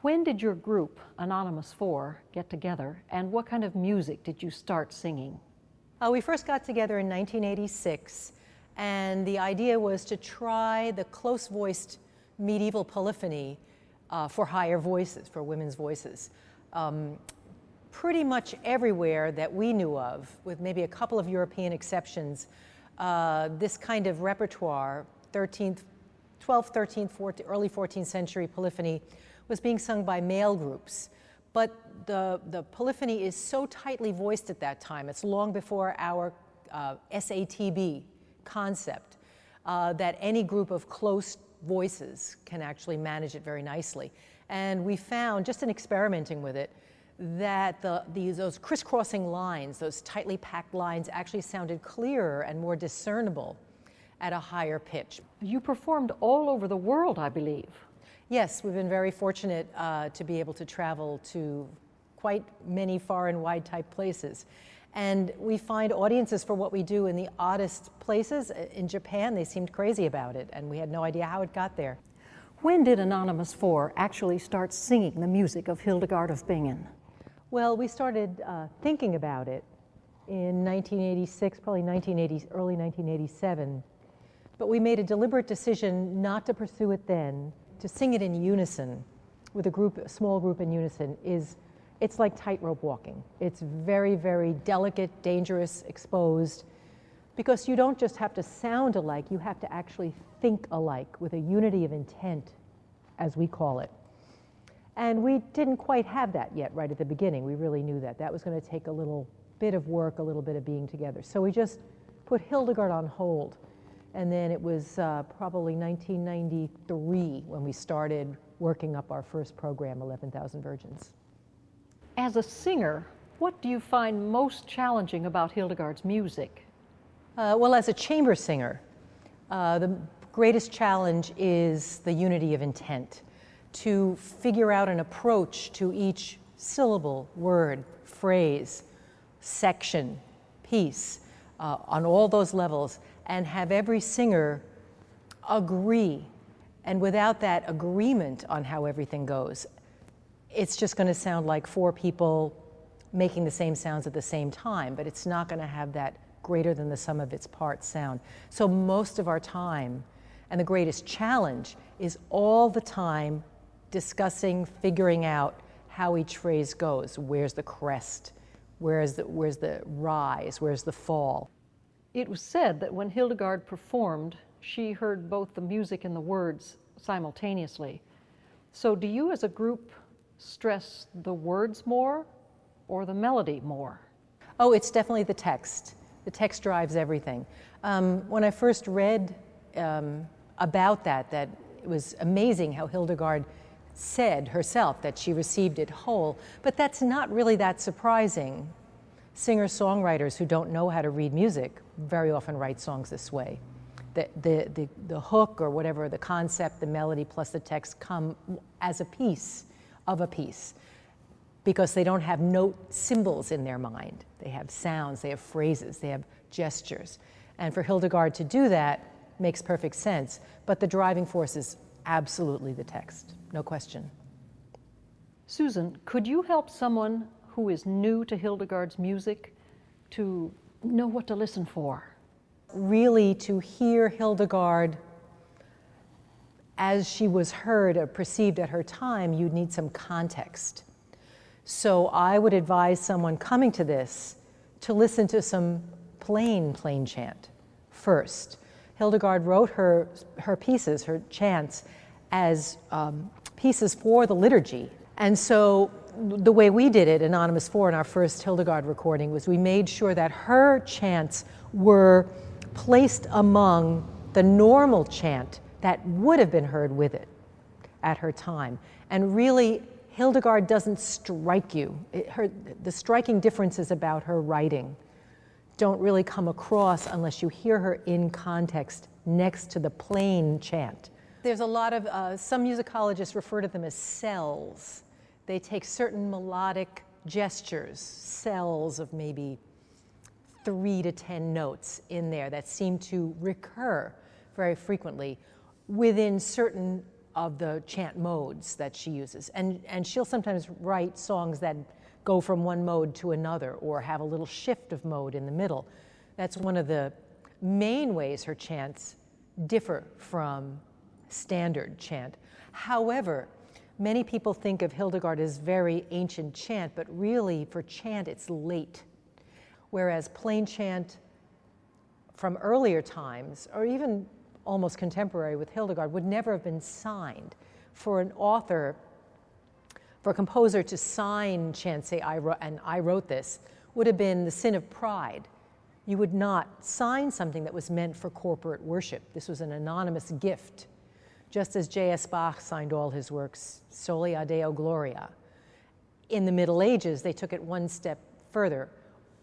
When did your group, Anonymous 4, get together, and what kind of music did you start singing? We first got together in 1986, and the idea was to try the close-voiced medieval polyphony for higher voices, for women's voices. Pretty much everywhere that we knew of, with maybe a couple of European exceptions, this kind of repertoire, 12th, 13th, 14th, early 14th century polyphony, was being sung by male groups. But the polyphony is so tightly voiced at that time, it's long before our SATB concept, that any group of close voices can actually manage it very nicely. And we found, just in experimenting with it, that those crisscrossing lines, those tightly packed lines, actually sounded clearer and more discernible at a higher pitch. You performed all over the world, I believe. Yes, we've been very fortunate to be able to travel to quite many far and wide type places. And we find audiences for what we do in the oddest places. In Japan, they seemed crazy about it, and we had no idea how it got there. When did Anonymous 4 actually start singing the music of Hildegard of Bingen? Well, we started thinking about it in 1986, probably early 1987. But we made a deliberate decision not to pursue it then. To sing it in unison with a small group in unison it's like tightrope walking. It's very, very delicate, dangerous, exposed, because you don't just have to sound alike, you have to actually think alike with a unity of intent, as we call it. And we didn't quite have that yet right at the beginning. We really knew that. That was going to take a little bit of work, a little bit of being together. So we just put Hildegard on hold. And then it was probably 1993 when we started working up our first program, 11,000 Virgins. As a singer, what do you find most challenging about Hildegard's music? Well, as a chamber singer, the greatest challenge is the unity of intent, to figure out an approach to each syllable, word, phrase, section, piece, on all those levels, and have every singer agree. And without that agreement on how everything goes, it's just going to sound like four people making the same sounds at the same time, but it's not going to have that greater than the sum of its parts sound. So most of our time, and the greatest challenge, is all the time discussing, figuring out how each phrase goes. Where's the crest? Where's the rise? Where's the fall? It was said that when Hildegard performed, she heard both the music and the words simultaneously. So do you as a group stress the words more or the melody more? Oh, it's definitely the text. The text drives everything. When I first read about that it was amazing how Hildegard said herself that she received it whole, but that's not really that surprising. Singer-songwriters who don't know how to read music very often write songs this way. The hook or whatever, the concept, the melody plus the text come as a piece of a piece because they don't have note symbols in their mind. They have sounds, they have phrases, they have gestures. And for Hildegard to do that makes perfect sense, but the driving force is absolutely the text, no question. Susan, could you help someone who is new to Hildegard's music to know what to listen for? Really, to hear Hildegard as she was heard or perceived at her time, you'd need some context. So I would advise someone coming to this to listen to some plain chant first. Hildegard wrote her pieces, her chants, as pieces for the liturgy. And so the way we did it, Anonymous 4, in our first Hildegard recording, was we made sure that her chants were placed among the normal chant that would have been heard with it at her time. And really, Hildegard doesn't strike you. The striking differences about her writing don't really come across unless you hear her in context next to the plain chant. There's a lot of, some musicologists refer to them as cells. They take certain melodic gestures, cells of maybe 3 to 10 notes in there that seem to recur very frequently within certain of the chant modes that she uses. And she'll sometimes write songs that go from one mode to another or have a little shift of mode in the middle. That's one of the main ways her chants differ from standard chant. However, many people think of Hildegard as very ancient chant, but really for chant it's late. Whereas plain chant from earlier times, or even almost contemporary with Hildegard, would never have been signed. For an author, for a composer to sign chant, say, I wrote this, would have been the sin of pride. You would not sign something that was meant for corporate worship. This was an anonymous gift, just as J.S. Bach signed all his works, Soli a Deo Gloria. In the Middle Ages, they took it one step further.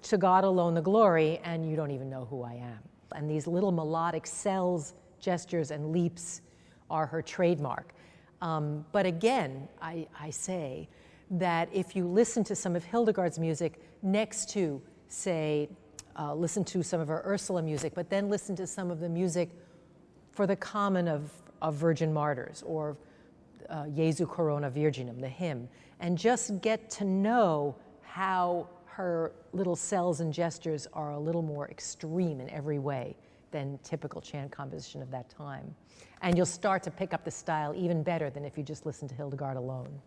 To God alone the glory, and you don't even know who I am. And these little melodic cells, gestures, and leaps are her trademark. But again, I say that if you listen to some of Hildegard's music next to, say, listen to some of her Ursula music, but then listen to some of the music for the canon of Virgin Martyrs, or Jesu Corona Virginum, the hymn, and just get to know how her little cells and gestures are a little more extreme in every way than typical chant composition of that time. And you'll start to pick up the style even better than if you just listen to Hildegard alone.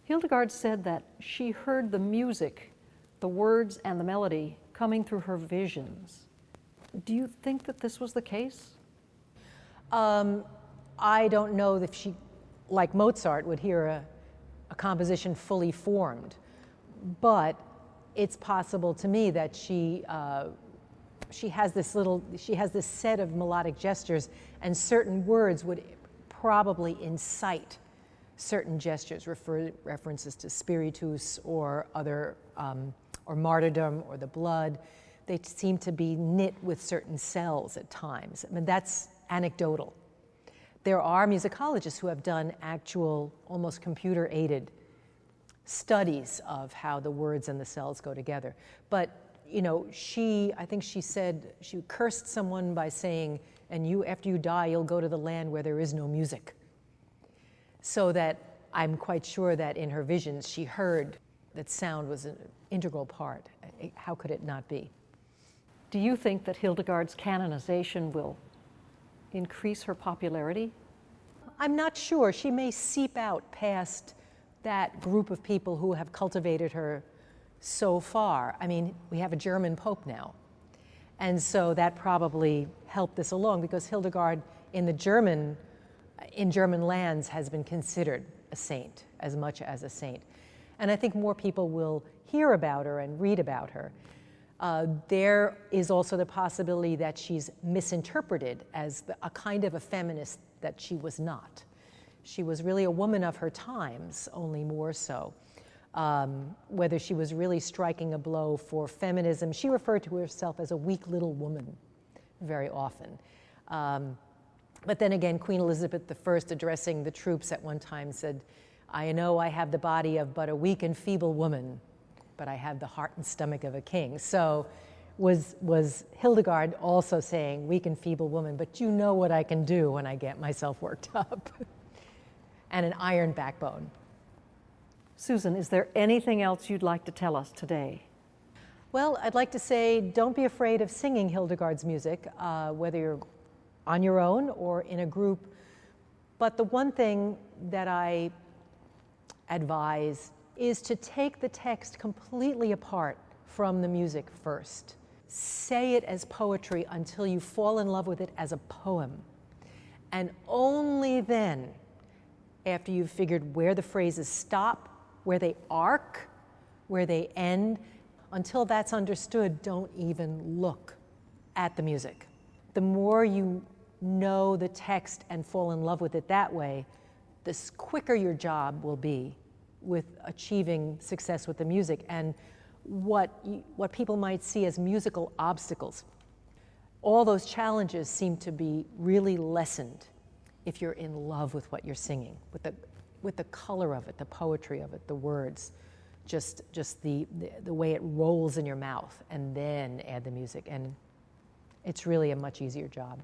Hildegard said that she heard the music, the words and the melody coming through her visions. Do you think that this was the case? I don't know if she, like Mozart, would hear a composition fully formed, but it's possible to me that she has this set of melodic gestures, and certain words would probably incite certain gestures, references to spiritus or other, or martyrdom or the blood. They seem to be knit with certain cells at times. I mean, that's anecdotal. There are musicologists who have done actual, almost computer-aided studies of how the words and the cells go together. But, you know, I think she said, she cursed someone by saying, and you, after you die, you'll go to the land where there is no music. So that I'm quite sure that in her visions, she heard that sound was an integral part. How could it not be? Do you think that Hildegard's canonization will increase her popularity? I'm not sure. She may seep out past that group of people who have cultivated her so far. I mean, we have a German pope now. And so that probably helped this along, because Hildegard in German lands has been considered a saint, as much as a saint. And I think more people will hear about her and read about her. There is also the possibility that she's misinterpreted as a kind of a feminist that she was not. She was really a woman of her times, only more so. Whether she was really striking a blow for feminism, she referred to herself as a weak little woman very often. But then again, Queen Elizabeth I, addressing the troops at one time, said, I know I have the body of but a weak and feeble woman, but I have the heart and stomach of a king. So was Hildegard also saying, weak and feeble woman, but you know what I can do when I get myself worked up. And an iron backbone. Susan, is there anything else you'd like to tell us today? Well, I'd like to say, don't be afraid of singing Hildegard's music, whether you're on your own or in a group. But the one thing that I advise is to take the text completely apart from the music first. Say it as poetry until you fall in love with it as a poem. And only then, after you've figured where the phrases stop, where they arc, where they end, until that's understood, don't even look at the music. The more you know the text and fall in love with it that way, the quicker your job will be with achieving success with the music, and what people might see as musical obstacles. All those challenges seem to be really lessened if you're in love with what you're singing, with the color of it, the poetry of it, the words, just the way it rolls in your mouth, and then add the music. And it's really a much easier job.